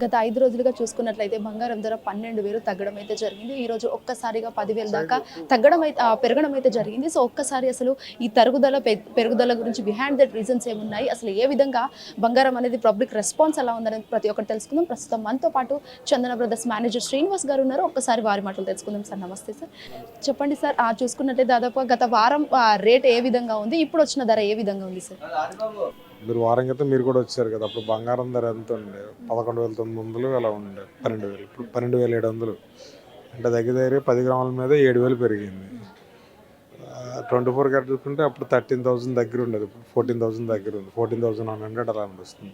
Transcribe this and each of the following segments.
గత 5 రోజులుగా చూసుకున్నట్లయితే బంగారం ధర 12,000 తగ్గడం అయితే జరిగింది. ఈరోజు ఒక్కసారిగా 10,000 దాకా పెరగడం అయితే జరిగింది. సో ఒక్కసారి అసలు ఈ పెరుగుదల గురించి బిహైండ్ దట్ రీజన్స్ ఏమున్నాయి, అసలు ఏ విధంగా బంగారం అనేది పబ్లిక్ రెస్పాన్స్ ఎలా ఉందనేది ప్రతి ఒక్కటి తెలుసుకుందాం. ప్రస్తుతం మనతో పాటు చందన బ్రదర్స్ మేనేజర్ శ్రీనివాస్ గారు ఉన్నారు. ఒక్కసారి వారి మాటలు తెలుసుకుందాం. సార్ నమస్తే సార్. చెప్పండి సార్, చూసుకున్నట్లయితే దాదాపుగా గత వారం రేట్ ఏ విధంగా ఉంది, ఇప్పుడు వచ్చిన ధర ఏ విధంగా ఉంది సార్? మీరు వారం క్రితం మీరు కూడా వచ్చారు కదా, అప్పుడు బంగారం ధర ఎంత ఉండే? 11,900 అలా ఉండే, 12,000. ఇప్పుడు 12,700. అంటే దగ్గర 10 గ్రాముల మీద 7,000 పెరిగింది. 24 క్యారెట్ చూసుకుంటే అప్పుడు 13,000 దగ్గర ఉండేది, ఇప్పుడు 14,000 దగ్గర ఉంది. 14,100 అలా నడుస్తుంది.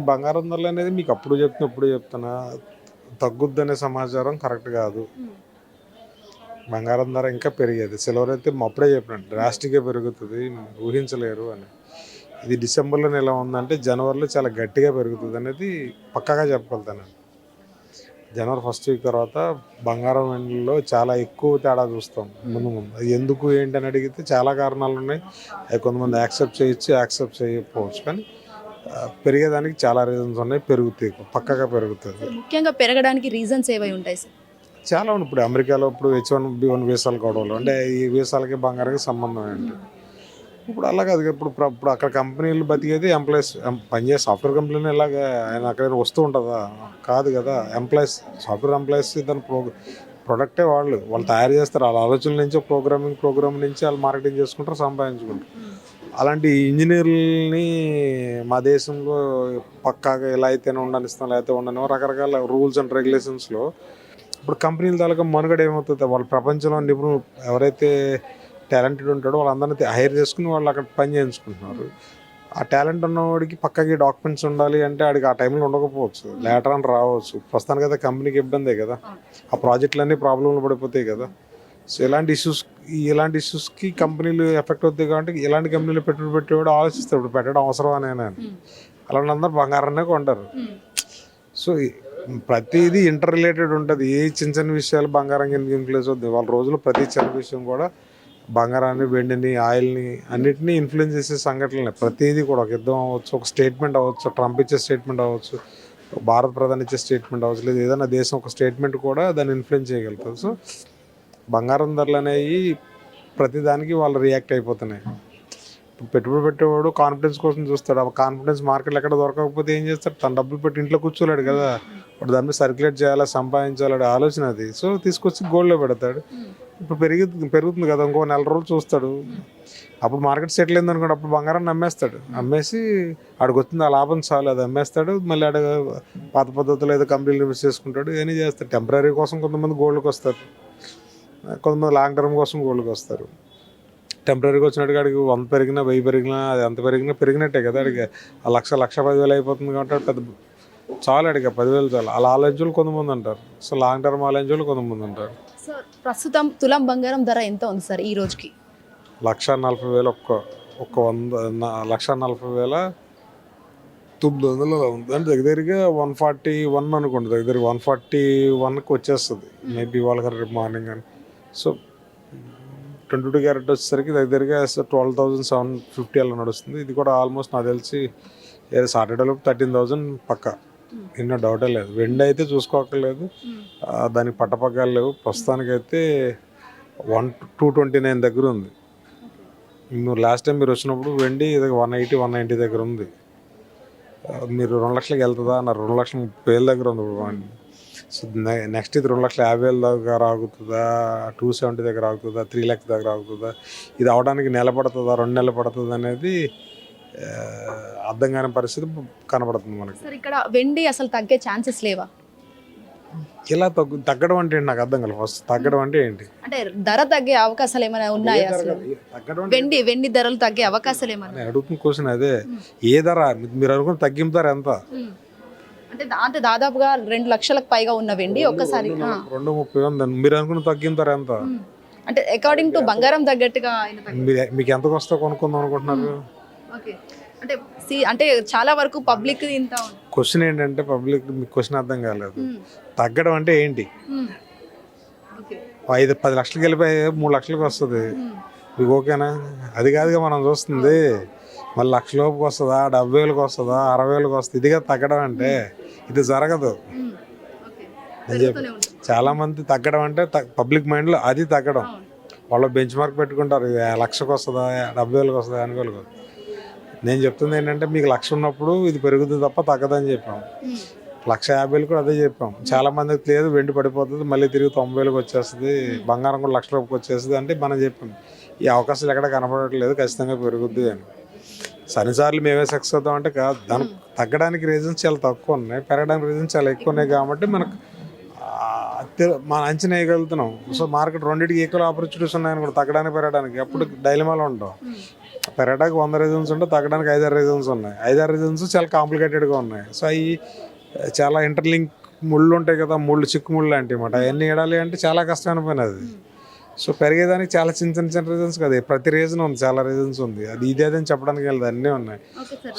బంగారం ధరలు అనేది మీకు అప్పుడు చెప్తున్నా తగ్గుద్దనే సమాచారం కరెక్ట్ కాదు. బంగారం ధర ఇంకా పెరిగేది. సిల్వర్ అయితే అప్పుడే చెప్పినట్టు డ్రాస్టిక్గా పెరుగుతుంది, ఊహించలేరు అని. ఇది డిసెంబర్లో ఎలా ఉందంటే జనవరిలో చాలా గట్టిగా పెరుగుతుంది అనేది పక్కాగా చెప్పగలుగుతాను. జనవరి ఫస్ట్ వీక్ తర్వాత బంగారం వెండిలో చాలా ఎక్కువ తేడా చూస్తాం ముందు. అది ఎందుకు ఏంటి అని అడిగితే చాలా కారణాలు ఉన్నాయి. అవి కొంతమంది యాక్సెప్ట్ చేయొచ్చు, యాక్సెప్ట్ చేయకపోవచ్చు. కానీ పెరిగేదానికి చాలా రీజన్స్ ఉన్నాయి. పెరుగుతాయి, పక్కగా పెరుగుతుంది. ముఖ్యంగా పెరగడానికి రీజన్స్ ఏవై ఉంటాయి సార్? చాలా ఉంది. ఇప్పుడు అమెరికాలో ఇప్పుడు H1B1 వీసాలు గొడవలు, అంటే ఈ వీసాలకి బంగారానికి సంబంధం ఏంటి? ఇప్పుడు అలా కాదు. ఇప్పుడు అక్కడ కంపెనీలు బతికేది ఎంప్లాయీస్, పనిచేసే సాఫ్ట్వేర్ కంపెనీలు. ఇలాగా ఆయన అక్కడ వస్తూ ఉంటుందా? కాదు కదా. ఎంప్లాయీస్, సాఫ్ట్వేర్ ఎంప్లాయీస్ దాని ప్రొడక్టే వాళ్ళు తయారు చేస్తారు. వాళ్ళ ఆలోచనల నుంచి ప్రోగ్రామ్ నుంచి వాళ్ళు మార్కెటింగ్ చేసుకుంటారు, సంపాదించుకుంటారు. అలాంటి ఇంజనీర్లని మా దేశంలో పక్కాగా ఎలా అయితేనే ఉండనిస్తాం, లేకపోతే ఉండను రకరకాల రూల్స్ అండ్ రెగ్యులేషన్స్లో ఇప్పుడు కంపెనీల తాలూకా మనుగడ ఏమవుతుంది? వాళ్ళ ప్రపంచంలో నిపుణులు ఎవరైతే టాలెంటెడ్ ఉంటాడో వాళ్ళందరినీ హైర్ చేసుకుని వాళ్ళు అక్కడ పని చేయించుకుంటున్నారు. ఆ టాలెంట్ ఉన్నవాడికి పక్కకి డాక్యుమెంట్స్ ఉండాలి అంటే ఆడికి ఆ టైంలో ఉండకపోవచ్చు, లేటర్ అని రావచ్చు. ప్రస్తుతానికి అయితే కంపెనీకి ఇబ్బందే కదా, ఆ ప్రాజెక్టులన్నీ ప్రాబ్లంలు పడిపోతాయి కదా. సో ఇలాంటి ఇష్యూస్కి కంపెనీలు ఎఫెక్ట్ అవుతాయి. కాబట్టి ఇలాంటి కంపెనీలు పెట్టుబడి పెట్టేవాడు ఆలోచిస్తాడు, ఇప్పుడు పెట్టడం అవసరం అనేనా. అలాంటి అందరూ బంగారాన్నే కొంటారు. సో ప్రతిదీ ఇంటర్ రిలేటెడ్ ఉంటుంది. ఏ చిన్న విషయాలు బంగారం కింద ఇన్ఫ్లుయెన్స్ అవుతుంది. వాళ్ళ రోజులు ప్రతి చిన్న విషయం కూడా బంగారాన్ని, వెండిని, ఆయిల్ని అన్నిటినీ ఇన్ఫ్లుయెన్స్ చేసే సంఘటనలే. ప్రతిదీ కూడా ఒక యుద్ధం అవ్వచ్చు, ఒక స్టేట్మెంట్ అవ్వచ్చు, ట్రంప్ ఇచ్చే స్టేట్మెంట్ అవ్వచ్చు, భారత ప్రధాని ఇచ్చే స్టేట్మెంట్ అవ్వచ్చు, లేదా ఏదైనా దేశం ఒక స్టేట్మెంట్ కూడా దాన్ని ఇన్ఫ్లుయెన్స్ చేయగలుగుతుంది. సో బంగారం ధరలు అనేవి ప్రతిదానికి వాళ్ళు రియాక్ట్ అయిపోతున్నాయి. ఇప్పుడు పెట్టుబడి పెట్టేవాడు కాన్ఫిడెన్స్ కోసం చూస్తాడు. ఆ కాన్ఫిడెన్స్ మార్కెట్లో ఎక్కడ దొరకకపోతే ఏం చేస్తాడు? తన డబ్బులు పెట్టి ఇంట్లో కూర్చోలేడు కదా, ఇప్పుడు దాని మీద సర్క్యులేట్ చేయాలా, సంపాదించాలనే ఆలోచన అది. సో తీసుకొచ్చి గోల్డ్లో పెడతాడు. ఇప్పుడు పెరుగుతుంది కదా, ఇంకో 4 రోజులు చూస్తాడు. అప్పుడు మార్కెట్ సెటిల్ అయింది అనుకోండి, అప్పుడు బంగారాన్ని అమ్మేసి ఆడికి వచ్చింది ఆ లాభం చాలు, అది అమ్మేస్తాడు. మళ్ళీ ఆడ పాత పద్ధతిలో ఏదో కంపెనీలు ఇన్వెస్ట్ చేసుకుంటాడు, ఏమీ చేస్తాడు. టెంపరీ కోసం కొంతమంది గోల్డ్కి వస్తారు, కొంతమంది లాంగ్ టర్మ్ కోసం గోల్డ్కి వస్తారు. టెంపరీగా వచ్చినట్టుగా అడిగి 100 పెరిగినా 1000 పెరిగినా అది ఎంత పెరిగినట్టే కదా. అడిగి ఆ 1,10,000 అయిపోతుంది కాబట్టి పెద్ద చాలు, అడిగా 10,000 చాలు. అలా ఆలోచనలు కొంతమంది అంటారు. సో లాంగ్ టర్మ్ ఆలోచనలు కొంతమంది అంటారు. సార్ ప్రస్తుతం తులం బంగారం ధర ఎంత ఉంది సార్ ఈ రోజుకి? 1,40,000 1,40,900 ఉంది. అంటే దగ్గరగా 141 అనుకోండి, దగ్గర 141కి వచ్చేస్తుంది మేబీ వాళ్ళకి రేపు మార్నింగ్ అని. సో 22 క్యారెట్ వచ్చేసరికి దగ్గరగా 12,750 అలా నడుస్తుంది. ఇది కూడా ఆల్మోస్ట్ నాకు తెలిసి సాటర్డేలో 13,000 పక్క, ఎన్నో డౌటే లేదు. వెండి అయితే చూసుకోకర్లేదు, దానికి పట్టపగ్గాలు లేవు. ప్రస్తుతానికైతే 229 దగ్గర ఉంది. లాస్ట్ టైం మీరు వచ్చినప్పుడు వెండి 180-190 దగ్గర ఉంది. మీరు 2 లక్షలకి వెళ్తుందా అన్నారు, 2,30,000 దగ్గర ఉంది ఇప్పుడు. సో నెక్స్ట్ ఇది 2,50,000 దగ్గర ఆగుతుందా, 270 దగ్గర ఆగుతుందా, 3 lakhs దగ్గర ఆగుతుందా, ఇది అవడానికి నెల పడుతుందా, 2 నెలలు పడుతుంది అనేది అర్థం కాని పరిస్థితి కనబడుతుంది మనకి. సార్ ఇక్కడ వెండి అసలు తగ్గే ఛాన్సెస్ లేవా? ఇలా తగ్గడం అంటే ఏంటి నాకు అర్థం కాదు. ఫస్ట్ తగ్గడం అంటే ఏంటి? అంటే ధర తగ్గే అవకాశాలు ఏమైనా ఉన్నాయా? అసలు వెండి ధరలు తగ్గే అవకాశాలు ఏమైనా? అడుగుతున్న క్వశ్చన్ అదే. ఏ ధర మీరు అనుకున్న తగ్గింపు ధర ఎంత? అంటే దాదాపుగా 2 లక్షలకు పైగా ఉన్న వెండి ఒక్కసారి 230 ఉంది. మీరు అనుకున్న తగ్గింపు ధర ఎంత? అంటే అకార్డింగ్ టు బంగారం తగ్గట్టుగా మీకు ఎంతకు వస్తా కొనుక్కుందాం అనుకుంటున్నారు? అంటే చాలా వరకు పబ్లిక్ ఇంత క్వశ్చన్ ఏంటంటే, పబ్లిక్ మీకు క్వశ్చన్ అర్థం కాలేదు. తగ్గడం అంటే ఏంటి? 5-10 లక్షలకి వెళ్ళిపోయి 3 లక్షలకు వస్తుంది, మీకు ఓకేనా? అది కాదుగా మనం చూస్తుంది. మళ్ళీ 1,00,000 లోపుకి వస్తుందా, 70,000కి వస్తుందా, 60,000కి వస్తుంది, ఇదిగా తగ్గడం అంటే. ఇది జరగదు. నేను చెప్పి చాలామంది తగ్గడం అంటే పబ్లిక్ మైండ్లో అది తగ్గడం. వాళ్ళు బెంచ్ మార్క్ పెట్టుకుంటారు, 1,00,000కి వస్తుందా 70,000కి వస్తుందా అనుకోలేదు. నేను చెప్తుంది ఏంటంటే మీకు 1,00,000 ఉన్నప్పుడు ఇది పెరుగుతుంది తప్ప తగ్గదని చెప్పాం. 1,50,000 కూడా అదే చెప్పాం. చాలా మందికి లేదు, వెండి పడిపోతుంది, మళ్ళీ తిరిగి 90,000కి వచ్చేస్తుంది, బంగారం కూడా 1,00,000 రూపాయలకి వచ్చేస్తుంది అంటే మనం చెప్పాం ఈ అవకాశాలు ఎక్కడ కనపడట్లేదు, ఖచ్చితంగా పెరుగుద్ది అని. సన్నిసార్లు మేమే సక్సెస్ అవుతాం అంటే కాదు, దానికి తగ్గడానికి రీజన్స్ చాలా తక్కువ ఉన్నాయి, పెరగడానికి రీజన్స్ చాలా ఎక్కువ ఉన్నాయి. కాబట్టి మనకు మనం అంచనా వేయగలుగుతున్నాం. సో మార్కెట్ రెండింటికి ఈక్వల్ ఆపర్చునిటీస్ ఉన్నాయని కూడా తగ్గడానికి పెరగడానికి. అప్పుడు డైలమాలో ఉంటాం. పెరగడానికి 100 రీజన్స్ ఉంటే తగ్గడానికి 5-6 రీజన్స్ ఉన్నాయి. 5-6 రీజన్స్ చాలా కాంప్లికేటెడ్గా ఉన్నాయి. సో అవి చాలా ఇంటర్లింక్ ముళ్ళు ఉంటాయి కదా, చిక్కు ముళ్ళు లాంటివి అన్నమాట. అవన్నీ ఏడాలి అంటే చాలా కష్టమైన పని అది. సో పెరిగేదానికి చాలా చిన్న రీజన్స్ కదా, ప్రతి రీజన్ ఉంది, చాలా రీజన్స్ ఉంది. అది ఇదేదని చెప్పడానికి వెళ్ళదు, అన్నీ ఉన్నాయి.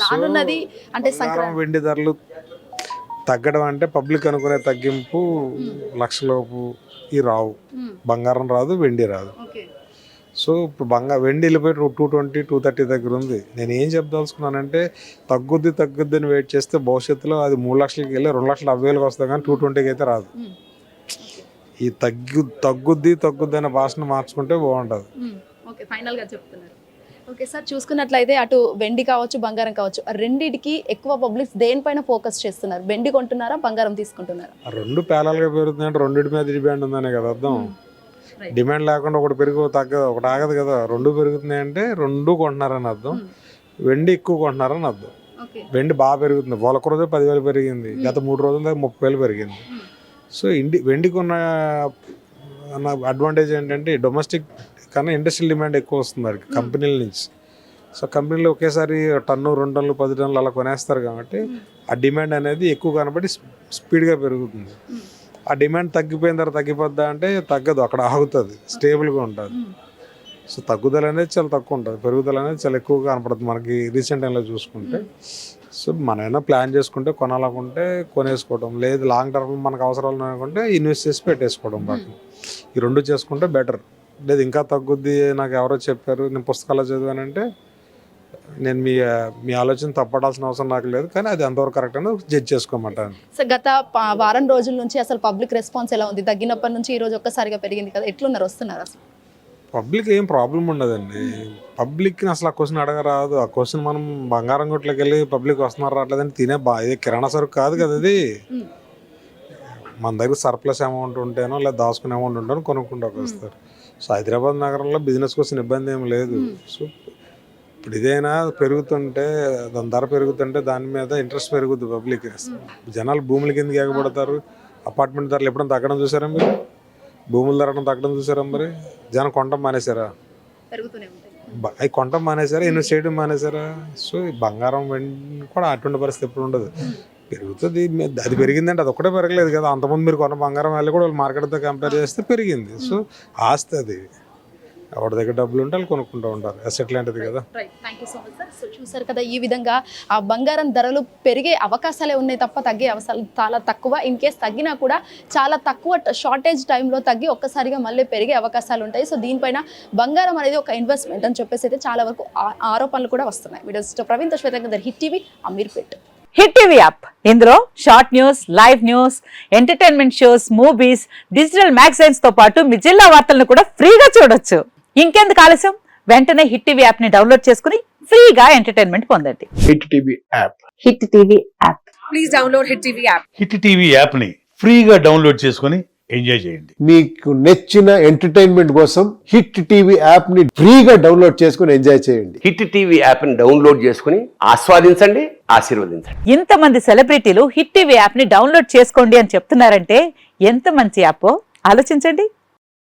సో వెండి ధరలు తగ్గడం అంటే పబ్లిక్ అనుకునే తగ్గింపు 1,00,000 లోపు ఈ రావు. బంగారం రాదు, వెండి రాదు. సో ఇప్పుడు వెండి వెళ్ళిపోయి 220, 230 దగ్గర ఉంది. నేను ఏం చెప్పదలుచుకున్నానంటే తగ్గుద్ది అని వెయిట్ చేస్తే భవిష్యత్తులో అది 3,00,000కి వెళ్ళి 2,70,000కి వస్తుంది, కానీ 220కి అయితే రాదు. ఈ తగ్గుద్ది అనే భాషను మార్చుకుంటే బాగుంటుంది. ఫైనల్గా చెప్తున్నారు. ఓకే సార్, చూసుకున్నట్లయితే అటు వెండి కావచ్చు, బంగారం కావచ్చు, రెండింటికి ఎక్కువ పబ్లిక్ దేనిపైన ఫోకస్ చేస్తున్నారు? వెండి కొంటున్నారా, బంగారం తీసుకుంటున్నారా? రెండు ప్యారల్గా పెరుగుతున్నాయంటే రెండింటి మీద డిమాండ్ ఉందనే కదా అర్థం. డిమాండ్ లేకుండా ఒకటి తగ్గదు, ఒకటి ఆగదు కదా. రెండు పెరుగుతున్నాయంటే రెండు కొంటున్నారని అర్థం. వెండి ఎక్కువ కొంటున్నారని అర్థం. వెండి బాగా పెరుగుతుంది. ఒక రోజు 10,000 పెరిగింది, గత 3 రోజుల దాకా 30,000 పెరిగింది. సో వెండికి ఉన్న అడ్వాంటేజ్ ఏంటంటే డొమెస్టిక్ కన్నా ఇండస్ట్రియల్ డిమాండ్ ఎక్కువ వస్తుంది వారికి కంపెనీల నుంచి. సో కంపెనీలు ఒకేసారి 1 టన్ను 2 టన్నులు 10 టన్నులు అలా కొనేస్తారు కాబట్టి ఆ డిమాండ్ అనేది ఎక్కువ కనబడి స్పీడ్గా పెరుగుతుంది. ఆ డిమాండ్ తగ్గిపోయిన తర్వాత తగ్గిపోద్దా అంటే తగ్గదు, అక్కడ ఆగుతుంది, స్టేబుల్గా ఉంటుంది. సో తగ్గుదల అనేది చాలా తక్కువ ఉంటుంది, పెరుగుదల అనేది చాలా ఎక్కువగా కనపడుతుంది మనకి రీసెంట్ టైంలో చూసుకుంటే. సో మనమైనా ప్లాన్ చేసుకుంటే కొనాలనుకుంటే కొనేసుకోవడం, లేదు లాంగ్ టర్మ్ మనకు అవసరాలు అనుకుంటే ఇన్వెస్ట్ చేసి పెట్టేసుకోవడం. వాటిని ఈ రెండు చేసుకుంటే బెటర్. లేదు ఇంకా తగ్గుద్ది, నాకు ఎవరో చెప్పారు, నేను పుస్తకాలు చదివానంటే నేను మీ ఆలోచన తప్పడాల్సిన అవసరం నాకు లేదు, కానీ అది ఎంతవరకు కరెక్ట్ అని జడ్జ్ చేసుకోమంటాను. సో గత వారం రోజుల నుంచి అసలు పబ్లిక్ రెస్పాన్స్ ఎలా ఉంది? తగ్గినప్పటి నుంచి ఈ రోజు ఒక్కసారిగా పెరిగింది కదా, ఎట్లున్నారు, వస్తున్నారు? అసలు పబ్లిక్ ఏం ప్రాబ్లం ఉండదండి. పబ్లిక్ని అసలు ఆ క్వశ్చన్ అడగరాదు. ఆ క్వశ్చన్ మనం బంగారం కొట్లోకి వెళ్ళి పబ్లిక్ వస్తున్నారు రావట్లేదని ఇది కిరాణా సరుకు కాదు కదా, అది మన దగ్గర సర్ప్లస్ అమౌంట్ ఉంటేనో లేదా దాచుకునే అమౌంట్ ఉంటేనో కొనుక్కుంటూ వస్తారు. సో హైదరాబాద్ నగరంలో బిజినెస్ కోసం ఇబ్బంది ఏం లేదు. సో ఇప్పుడు ఇదైనా పెరుగుతుంటే దాని ధర పెరుగుతుంటే దాని మీద ఇంట్రెస్ట్ పెరుగుద్ది పబ్లిక్. జనాలు భూముల కిందకి ఎగబడతారు. అపార్ట్మెంట్ ధరలు ఎప్పుడైనా తగ్గడం చూసారా మీరు? భూముల ధరను తగ్గడం చూసారా? మరి జనం కొనడం మానేశారా? అవి కొనడం మానేశారా? ఇన్వెస్ట్ చేయడం మానేశారా? సో ఈ బంగారం వెండి కూడా అటువంటి పరిస్థితి ఎప్పుడు ఉండదు, పెరుగుతుంది. అది పెరిగిందంటే అది ఒకటే పెరగలేదు కదా, అంతకుముందు మీరు కొన్న బంగారం వెళ్ళి కూడా వాళ్ళు మార్కెట్తో కంపేర్ చేస్తే పెరిగింది. సో ఆస్తి అది, ఎవరి దగ్గర డబ్బులు ఉంటే వాళ్ళు కొనుక్కుంటూ ఉంటారు, అసెట్ లాంటిది కదా. Thank you so much sir. So చూసారు కదా, ఈ విధంగా ఆ బంగారం ధరలు పెరిగే అవకాశాలే ఉన్నాయి తప్ప తగ్గే అవకాశాలు చాలా తక్కువ. ఇన్ కేస్ తగ్గినా కూడా చాలా తక్కువ షార్టేజ్ టైంలో తగ్గి ఒక్కసారిగా మళ్ళీ పెరిగే అవకాశాలు ఉంటాయి. సో దీనిపైన బంగారం అనేది ఒక ఇన్వెస్ట్మెంట్ అని చెప్పేసి అయితే చాలా వరకు ఆరోపణలు కూడా వస్తున్నాయి. Video Praveen Shweta, hit TV, Ameerpet. Hit TV app, ఇందులో short news, live news, entertainment shows, movies, digital magazines తో పాటు మీ జిల్లా వార్తలను కూడా ఫ్రీగా చూడొచ్చు. ఇంకెందుకు ఆలస్యం, వెంటనే హిట్ టీవీ యాప్ ని డౌన్లోడ్ చేసుకుని ఫ్రీగా ఎంటర్టైన్మెంట్ పొందండి. Hit TV app, hit TV app, please download hit TV app. Hit TV app ని ఫ్రీగా డౌన్లోడ్ చేసుకుని ఎంజాయ్ చేయండి. మీకు నచ్చిన ఎంటర్టైన్మెంట్ కోసం హిట్ టీవీ యాప్ ని ఫ్రీగా డౌన్లోడ్ చేసుకుని ఎంజాయ్ చేయండి. హిట్ టీవీ యాప్ ని డౌన్లోడ్ చేసుకుని ఆస్వాదించండి, ఆశీర్వదించండి. ఇంతమంది సెలబ్రిటీలు హిట్ టీవీ యాప్ ని డౌన్లోడ్ చేసుకోండి అని చెప్తున్నారంటే ఎంత మంచి యాప్ ఆలోచించండి.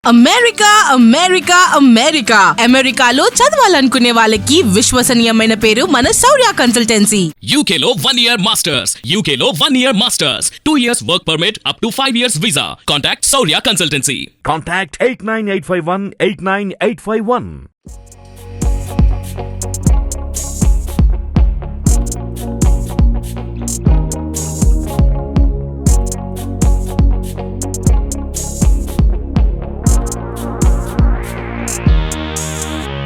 అమెరికా అమెరికా అమెరికా అమెరికాలో చదవాలనుకునే వాళ్ళకి విశ్వసనీయమైన పేరు మన శౌర్య కన్సల్టెన్సీ. UK లో 1 year masters, UK లో 1 year masters, 2 years work permit up to 5 years visa. Contact Saurya Consultancy. Contact 89851 89851.